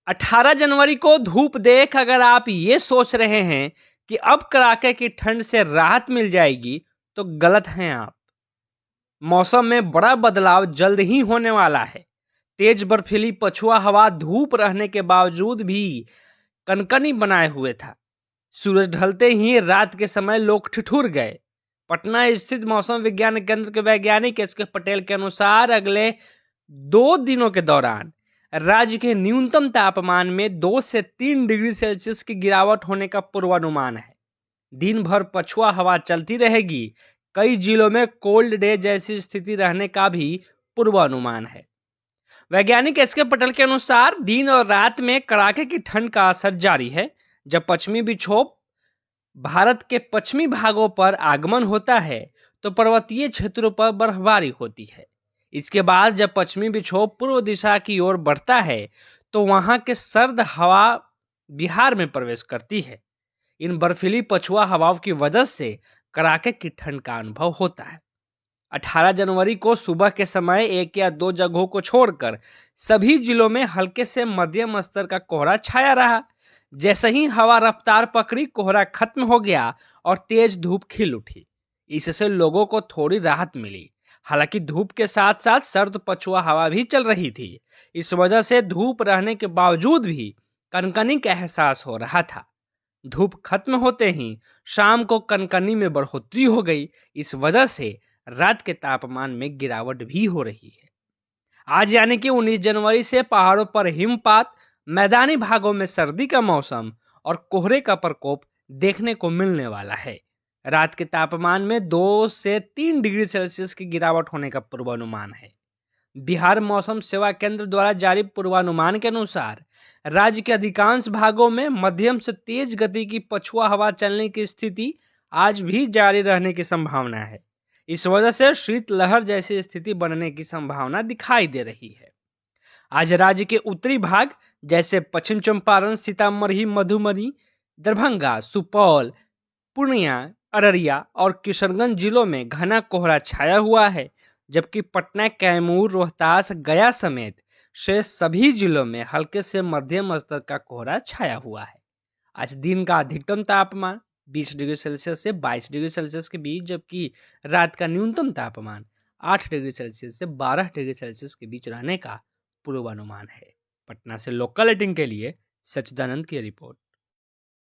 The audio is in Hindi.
18 जनवरी को धूप देख अगर आप ये सोच रहे हैं कि अब कड़ाके की ठंड से राहत मिल जाएगी तो गलत हैं आप। मौसम में बड़ा बदलाव जल्द ही होने वाला है। तेज बर्फीली पछुआ हवा धूप रहने के बावजूद भी कनकनी बनाए हुए था। सूरज ढलते ही रात के समय लोग ठिठुर गए। पटना स्थित मौसम विज्ञान केंद्र के वैज्ञानिक एस के पटेल के अनुसार अगले 2 दिनों के दौरान राज्य के न्यूनतम तापमान में 2 से 3 डिग्री सेल्सियस की गिरावट होने का पूर्वानुमान है। दिन भर पछुआ हवा चलती रहेगी। कई जिलों में कोल्ड डे जैसी स्थिति रहने का भी पूर्वानुमान है। वैज्ञानिक एस के पटेल के अनुसार दिन और रात में कड़ाके की ठंड का असर जारी है। जब पश्चिमी विक्षोभ भारत के पश्चिमी भागों पर आगमन होता है तो पर्वतीय क्षेत्रों पर बर्फबारी होती है। इसके बाद जब पश्चिमी विक्षोभ पूर्व दिशा की ओर बढ़ता है तो वहां के सर्द हवा बिहार में प्रवेश करती है। इन बर्फीली पछुआ हवाओं की वजह से कड़ाके की ठंड का अनुभव होता है। 18 जनवरी को सुबह के समय 1 या 2 जगहों को छोड़कर सभी जिलों में हल्के से मध्यम स्तर का कोहरा छाया रहा। जैसे ही हवा रफ्तार पकड़ी, कोहरा खत्म हो गया और तेज धूप खिल उठी। इससे लोगों को थोड़ी राहत मिली। हालांकि धूप के साथ साथ सर्द पछुआ हवा भी चल रही थी। इस वजह से धूप रहने के बावजूद भी कनकनी का एहसास हो रहा था। धूप खत्म होते ही शाम को कनकनी में बढ़ोतरी हो गई। इस वजह से रात के तापमान में गिरावट भी हो रही है। आज यानी कि 19 जनवरी से पहाड़ों पर हिमपात, मैदानी भागों में सर्दी का मौसम और कोहरे का प्रकोप देखने को मिलने वाला है। रात के तापमान में 2 से 3 डिग्री सेल्सियस की गिरावट होने का पूर्वानुमान है। बिहार मौसम सेवा केंद्र द्वारा जारी पूर्वानुमान के अनुसार राज्य के अधिकांश भागों में मध्यम से तेज गति की पछुआ हवा चलने की स्थिति आज भी जारी रहने की संभावना है। इस वजह से शीतलहर जैसी स्थिति बनने की संभावना दिखाई दे रही है। आज राज्य के उत्तरी भाग जैसे पश्चिम चंपारण, सीतामढ़ी, मधुबनी, दरभंगा, सुपौल, पूर्णिया, अररिया और किशनगंज जिलों में घना कोहरा छाया हुआ है, जबकि पटना, कैमूर, रोहतास, गया समेत शेष सभी जिलों में हल्के से मध्यम स्तर का कोहरा छाया हुआ है। आज दिन का अधिकतम तापमान 20 डिग्री सेल्सियस से 22 डिग्री सेल्सियस के बीच, जबकि रात का न्यूनतम तापमान 8 डिग्री सेल्सियस से 12 डिग्री सेल्सियस के बीच रहने का पूर्वानुमान है। पटना से लोकल एडिटिंग के लिए सच्चिदानंद की रिपोर्ट।